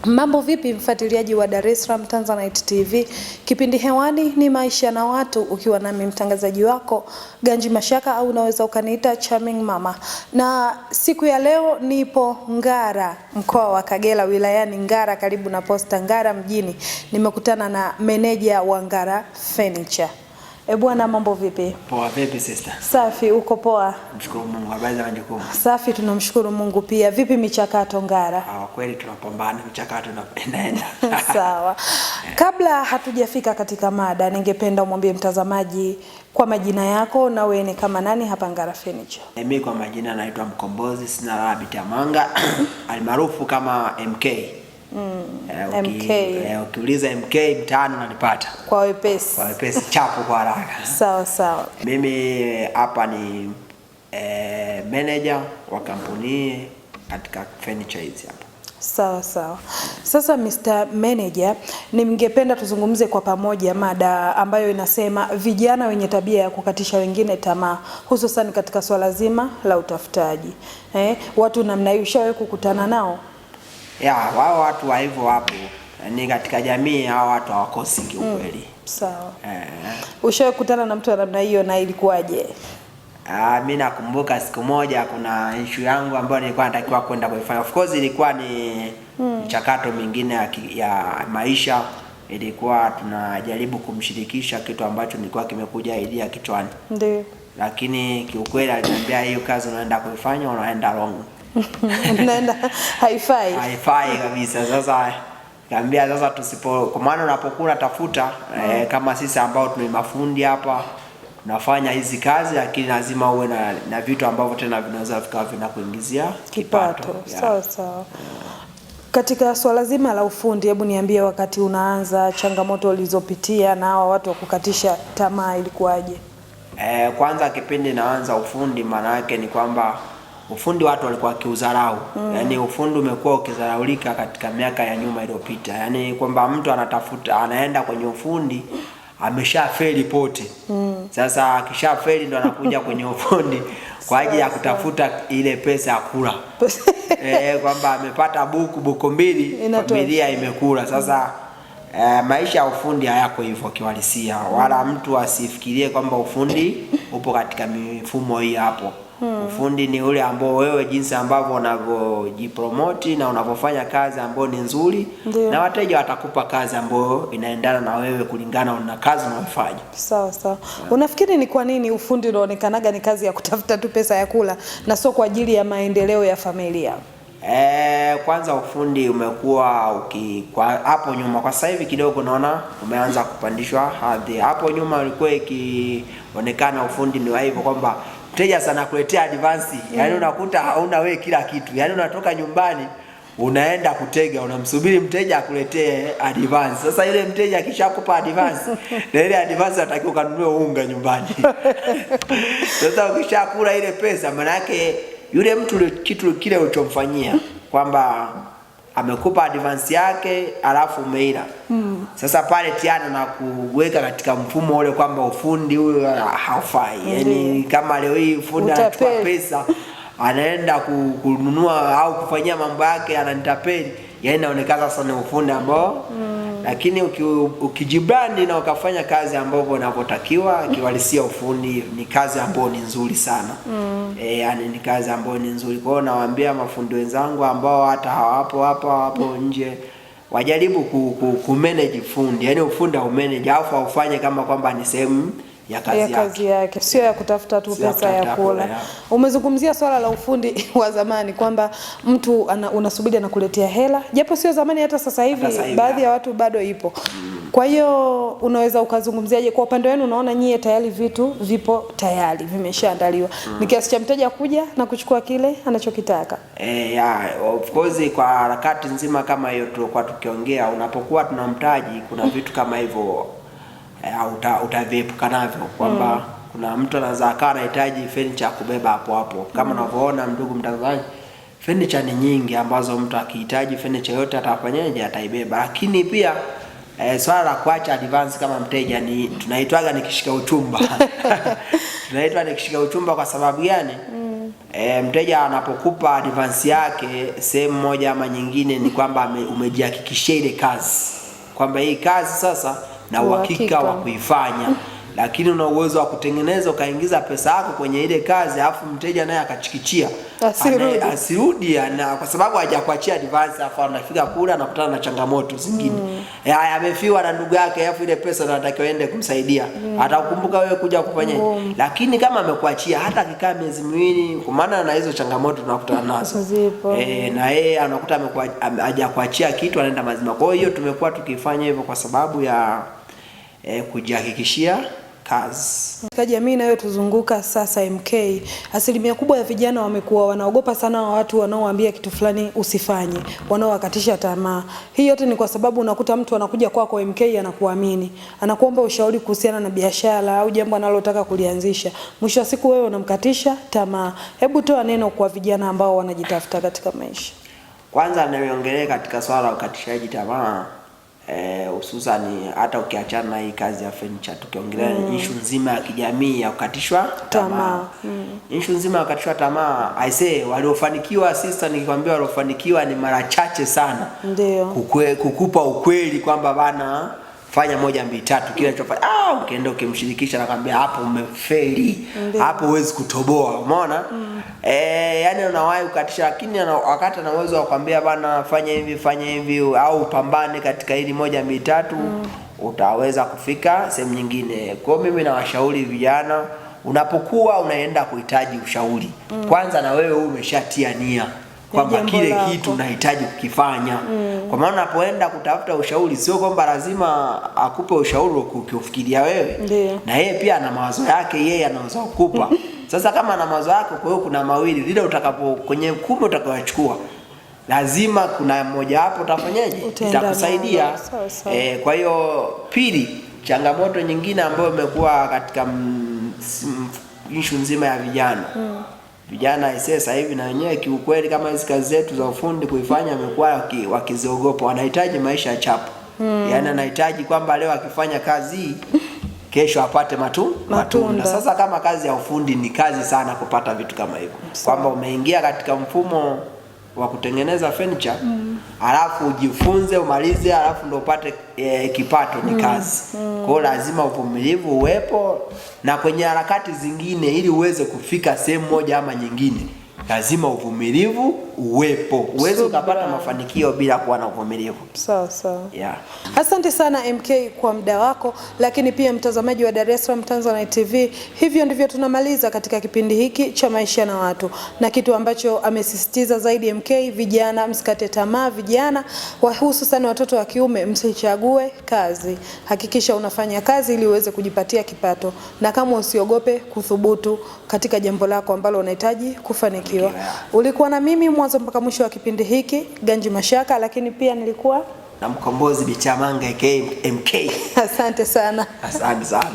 Mambo vipi mfuatiliaji wa Dar es Salaam Tanzanite TV. Kipindi hewani ni maisha na watu, ukiwa nami mtangazaji wako Ganji Mashaka, au unaweza ukaniita Charming Mama. Na siku ya leo nipo Ngara, mkoa wa Kagera, wilayani Ngara, karibu na Posta Ngara mjini. Nimekutana na meneja wa Ngara Furniture. Bwana, mambo vipi? Poa vipi sister? Safi, uko poa? Mshukuru Mungu. Habari za majukumu? Safi, tunamshukuru Mungu pia. Vipi michakato Ngara? Kweli tunapambana, michakato inaenda. Sawa. Kabla hatujafika katika mada, ningependa umwambie mtazamaji kwa majina yako na wewe ni kama nani hapa Ngara Furniture. Mimi kwa majina naitwa Mkombozi Sina Rabi Tamanga almaarufu kama MK. MK. Ukiuliza MK mtaani unanipata. Kwa wepesi. Kwa wepesi, chapu kwa haraka. Sawa sawa. Mimi hapa ni manager wa kampuni katika furniture hizi hapa. Sawa sawa. Sasa Mr. Manager, ningependa tuzungumze kwa pamoja mada ambayo inasema vijana wenye tabia ya kukatisha wengine tamaa, hususan katika swala zima la utafutaji. Watu namna hiyo ushawahi kukutana nao? Wao watu wa hivyo wapo. Ni katika jamii hao watu hawakosi kiukweli. Sawa. Ushawahi kukutana na mtu wa namna hiyo na ilikuwaje? Mimi nakumbuka siku moja kuna issue yangu ambayo nilikuwa natakiwa kwenda kuifanya. Of course ilikuwa ni mchakato mwingine ya maisha. Ilikuwa tunajaribu kumshirikisha kitu ambacho nilikuwa kimekuja idea kichwani. Ndio. Lakini kiukweli aliniambia hiyo kazi unaenda kuifanya unaenda wrong. Unaenda haifai. Haifai kabisa. Sasa niambia sasa kwa maana unapokuwa tafuta kama sisi ambao tuna mafundi hapa tunafanya hizi kazi, lakini lazima uwe na vitu ambavyo tena vinaweza vikawa vinakuingizia kipato. Sawa sawa. Katika swala zima la ufundi, hebu niambie wakati unaanza changamoto ulizopitia na hawa watu wa kukatisha tamaa ilikuwaje? Kwanza kipindi naanza ufundi, maana yake ni kwamba ufundi watu walikuwa kiudharau. Yaani ufundi umekuwa ukidharaulika katika miaka ya nyuma iliyopita. Yaani kwamba mtu anaenda kwenye ufundi ameshafeli pote. Sasa akishafeli ndo anakuja kwenye ufundi kwa ajili ya kutafuta ile pesa ya kula. Kwamba amepata buku mbili, familia imekula. Sasa maisha ya ufundi hayako hivyo kiwalisia. Wala mtu asifikirie kwamba ufundi upo katika mifumo hii hapo. Ufundi ni ule ambao wewe jinsi ambavyo unavyojipromote na unavyofanya kazi ambayo ni nzuri, na wateja watakupa kazi ambayo inaendana na wewe kulingana na kazi unayofanya. Sawa sawa. Unafikiri ni kwa nini ufundi unaonekanaga ni kazi ya kutafuta tu pesa ya kula na sio kwa ajili ya maendeleo ya familia? Kwanza ufundi umekuwa hapo nyuma, kwa sasa hivi kidogo naona umeanza kupandishwa hadhi. Hapo nyuma ulikuwa ikionekana ufundi ni hivyo kwamba mteja sana kuletea advance. Yaani unakuta hauna wewe kila kitu. Yaani unatoka nyumbani unaenda kutega, unamsubiri mteja akuletee advance. Sasa ile mteja akishakupa advance na ile advance unatakiwa kanunue unga nyumbani. Sasa ukishakula ile pesa, maana yake yule mtu kitu kile ulichomfanyia kwamba amekupa advance yake alafu umeila. Sasa pale tiana na kuweka katika mfumo ule kwamba ufundi huyo haufai. Yaani kama leo hii ufundi anachukua pesa anaenda kununua au kufanyia mambo yake ananitapeli, yaani inaonekana sana ufundi ambao lakini ukijibrandi na ukafanya kazi ambayo unavyotakiwa, kiwalisia ufundi ni kazi ambayo ni nzuri sana. Yaani ni kazi ambayo ni nzuri. Kwa hiyo nawaambia mafundi wenzangu ambao hata hawapo nje wajaribu kumanage fundi. Yaani ufundi au manage au ufanye kama kwamba ni sehemu ya kazi yake, sio ya kutafuta tu pesa ya kula. Umezungumzia swala la ufundi wa zamani kwamba mtu unasubiri anakuletea hela, japo sio zamani, hata sasa hivi baadhi ya watu bado ipo. Kwa hiyo unaweza ukazungumziaje kwa upande wenu? Unaona nyie tayari vitu vipo tayari, vimeshaandaliwa, ni kiasi cha mteja kuja na kuchukua kile anachokitaka? Of course kwa harakati nzima kama hiyo tulikuwa tukiongea, unapokuwa tunamtaji kuna vitu kama hivyo utaviepuka navyo, kwamba kuna mtu anaweza akawa anahitaji furniture kubeba hapo. Kama unavyoona ndugu mtazamaji, furniture ni nyingi ambazo mtu akihitaji furniture yote atafanyaje, ataibeba. Lakini pia swala la kuacha advance kama mteja ni tunaitwaga nikishika uchumba. Tunaitwa nikishika uchumba kwa sababu gani? mteja anapokupa advance yake sehemu moja ama nyingine, ni kwamba umejihakikishia ile kazi, kwamba hii kazi sasa na uhakika wa kuifanya. Lakini una uwezo wa kutengeneza ukaingiza pesa yako kwenye ile kazi, alafu mteja naye akachikichia asirudi, na kwa sababu hajakuachia advance, alafu anafika kule anakutana na changamoto zingine. Amefiwa na ndugu yake, alafu ile pesa anatakiwa ende kumsaidia, atakumbuka wewe kuja kufanya. Lakini kama amekuachia, hata akikaa miezi miwili, kwa maana na hizo changamoto tunakutana nazo, na yeye anakuta hajakuachia kitu, anaenda mazima. Kwa hiyo tumekuwa tukifanya hivyo kwa sababu ya kujihakikishia kazi. Katika jamii inayotuzunguka sasa MK, asilimia kubwa ya vijana wamekuwa wanaogopa sana watu wanaowaambia kitu fulani usifanye, wanaowakatisha tamaa. Hii yote ni kwa sababu unakuta mtu anakuja kwako MK, anakuamini, anakuomba ushauri kuhusiana na biashara au jambo analotaka kulianzisha. Mwisho wa siku wewe unamkatisha tamaa. Hebu toa neno kwa vijana ambao wanajitafuta katika maisha. Kwanza niongelee katika swala la ukatishaji tamaa, hususani hata ukiachana na hii kazi ya furniture, tukiongelea issue nzima ya kijamii ya kukatishwa tamaa. Issue nzima ya kukatishwa tamaa, I say waliofanikiwa, sister, nikikwambia waliofanikiwa ni mara chache sana. Ndio. Kukupa ukweli kwamba bana fanya 1 2 3, kile unachofanya ukienda ukimshirikisha nakwambia hapo umefeli, hapo huwezi kutoboa, umeona? Yani unawahi kukatisha, lakini wakati ana uwezo wa kukwambia bana fanya hivi au pambane katika hili 1 2 3, utaweza kufika sehemu nyingine. Kwa hiyo mimi nawashauri vijana, unapokuwa unaenda kuhitaji ushauri, kwanza na wewe umeshatia nia kwamba kile kitu unahitaji kukifanya. Kwa maana unapoenda kutafuta ushauri, sio kwamba lazima akupe ushauri ukiufikiria wewe. Na yeye pia ana mawazo yake, yeye anaweza kukupa. Sasa kama ana mawazo yako, kwa hiyo kuna mawili, lile utakapo kwenye 10 utakayochukua, lazima kuna mmoja hapo utafanyaje, itakusaidia. Kwa hiyo pili, changamoto nyingine ambayo imekuwa katika issue nzima ya vijana. Vijana sasa hivi na wenyewe kiukweli, kama hizo kazi zetu za ufundi kuifanya, wamekuwa wakiziogopa, wanahitaji maisha ya chapu. Yani anahitaji kwamba leo akifanya kazi kesho apate matunda. Sasa kama kazi ya ufundi ni kazi sana kupata vitu kama hivyo, kwamba umeingia katika mfumo wa kutengeneza furniture, alafu ujifunze umalize, alafu ndio upate kipato, ni kazi. Kwa hiyo lazima uvumilivu uwepo, na kwenye harakati zingine ili uweze kufika sehemu moja ama nyingine, lazima uvumilivu uwepo. Uweze ukapata mafanikio bila kuwa na uvumilivu. Sawa. Asante sana MK kwa muda wako, lakini pia mtazamaji wa Dar es Salaam Tanzanite TV. Hivyo ndivyo tunamaliza katika kipindi hiki cha maisha na watu, na kitu ambacho amesisitiza zaidi MK, vijana msikate tamaa, vijana hususan watoto wa kiume msichague kazi. Hakikisha unafanya kazi ili uweze kujipatia kipato, na kama usiogope kuthubutu katika jambo lako ambalo unahitaji kufanikiwa. Ulikuwa na mimi mwanzo mpaka mwisho wa kipindi hiki, Ganji Mashaka, lakini pia nilikuwa na Mkombozi Bichamanga MK. Asante sana. Asante sana.